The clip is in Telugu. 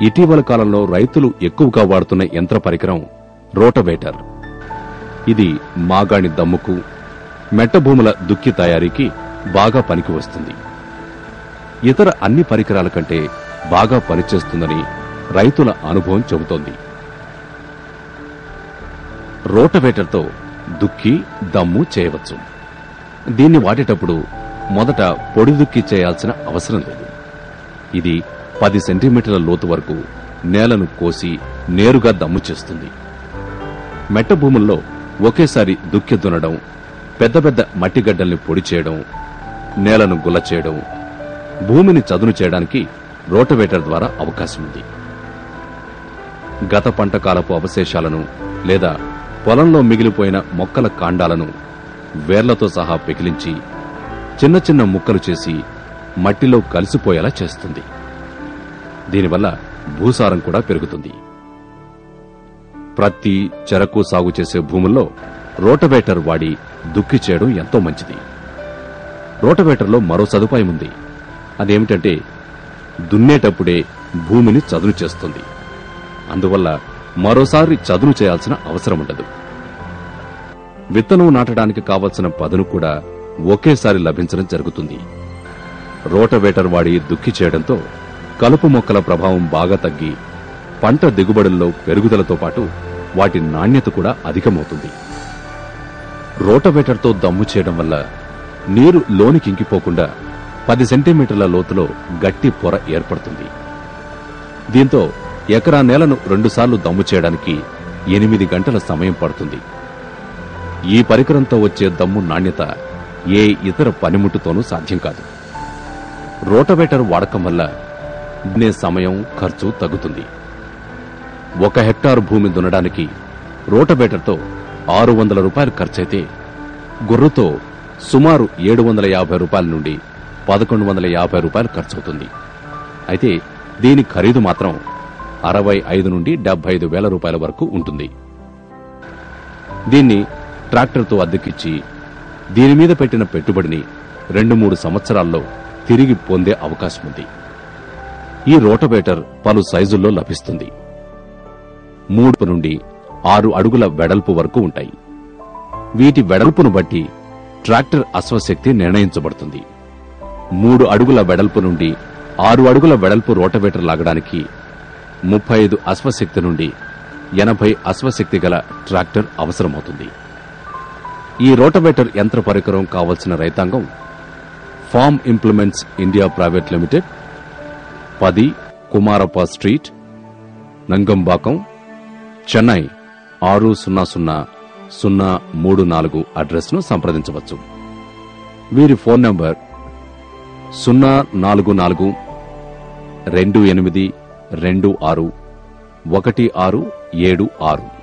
ఇటీవల కాలంలో రైతులు ఎక్కువగా వాడుతున్న యంత్ర పరికరం రోటవేటర్. ఇది మాగాణి దమ్ముకు, మెట్ట భూముల దుక్కి తయారీకి బాగా పనికి వస్తుంది. ఇతర అన్ని పరికరాల కంటే బాగా పనిచేస్తుందని రైతుల అనుభవం చెబుతోంది. రోటవేటర్తో దుక్కి, దమ్ము చేయవచ్చు. దీన్ని వాడేటప్పుడు మొదట పొడి దుక్కి చేయాల్సిన అవసరం లేదు. ఇది 10 సెంటీమీటర్ల లోతు వరకు నేలను కోసి నేరుగా దమ్ము చేస్తుంది. మెట్ట భూముల్లో ఒకేసారి దుక్కి దున్నడం, పెద్ద పెద్ద మట్టిగడ్డల్ని పొడి చేయడం, నేలను గుల్ల చేయడం, భూమిని చదును చేయడానికి రోటవేటర్ ద్వారా అవకాశం ఉంది. గత పంట కాలపు అవశేషాలను లేదా పొలంలో మిగిలిపోయిన మొక్కల కాండాలను వేర్లతో సహా పెకిలించి చిన్న చిన్న ముక్కలు చేసి మట్టిలో కలిసిపోయేలా చేస్తుంది. దీనివల్ల భూసారం కూడా పెరుగుతుంది. ప్రత్తి, చెరకు సాగు చేసే భూముల్లో రోటవేటర్ వాడి దుక్కి చేయడం ఎంతో మంచిది. రోటవేటర్లో మరో సదుపాయం ఉంది. అదేమిటంటే దున్నేటప్పుడే భూమిని చదును చేస్తుంది. అందువల్ల మరోసారి చదును చేయాల్సిన అవసరం ఉండదు. విత్తనం నాటడానికి కావలసిన పదును కూడా ఒకేసారి లభించడం జరుగుతుంది. రోటవేటర్ వాడి దుక్కి చేయడంతో కలుపు మొక్కల ప్రభావం బాగా తగ్గి పంట దిగుబడుల్లో పెరుగుదలతో పాటు వాటి నాణ్యత కూడా అధికమవుతుంది. రోటవేటర్తో దమ్ము చేయడం వల్ల నీరు లోనికి ఇంకిపోకుండా 10 సెంటీమీటర్ల లోతులో గట్టి పొర ఏర్పడుతుంది. దీంతో ఎకరా నేలను 2 సార్లు దమ్ము చేయడానికి 8 గంటల సమయం పడుతుంది. ఈ పరికరంతో వచ్చే దమ్ము నాణ్యత ఏ ఇతర పనిముట్టుతోనూ సాధ్యం కాదు. రోటవేటర్ వాడకం వల్ల దున్నే సమయం, ఖర్చు తగ్గుతుంది. 1 హెక్టారు భూమి దున్నడానికి రోటవేటర్తో 600 రూపాయలు ఖర్చయితే గుర్రుతో సుమారు 750 రూపాయల నుండి 1150 రూపాయలు ఖర్చవుతుంది. అయితే దీని ఖరీదు మాత్రం 65 నుండి 75 వేల రూపాయల వరకు ఉంటుంది. దీన్ని ట్రాక్టర్తో అద్దెకిచ్చి దీనిమీద పెట్టిన పెట్టుబడిని 2-3 సంవత్సరాల్లో తిరిగి పొందే అవకాశం ఉంది. ఈ రోటవేటర్ పలు సైజుల్లో లభిస్తుంది. 3 నుండి 6 అడుగుల వెడల్పు వరకు ఉంటాయి. వీటి వెడల్పును బట్టి ట్రాక్టర్ అశ్వశక్తి నిర్ణయించబడుతుంది. 3 అడుగుల వెడల్పు నుండి 6 అడుగుల వెడల్పు రోటవేటర్ లాగడానికి 35 అశ్వశక్తి నుండి 80 అశ్వశక్తి గల ట్రాక్టర్ అవసరమవుతుంది. ఈ రోటవేటర్ యంత్ర పరికరం కావలసిన రైతాంగం farm implements India private limited, 10 Kumarappa street, Nungambakkam, Chennai 600034 address ను సంప్రదించవచ్చు. వీరి ఫోన్ నంబర్ 044 2826 1676.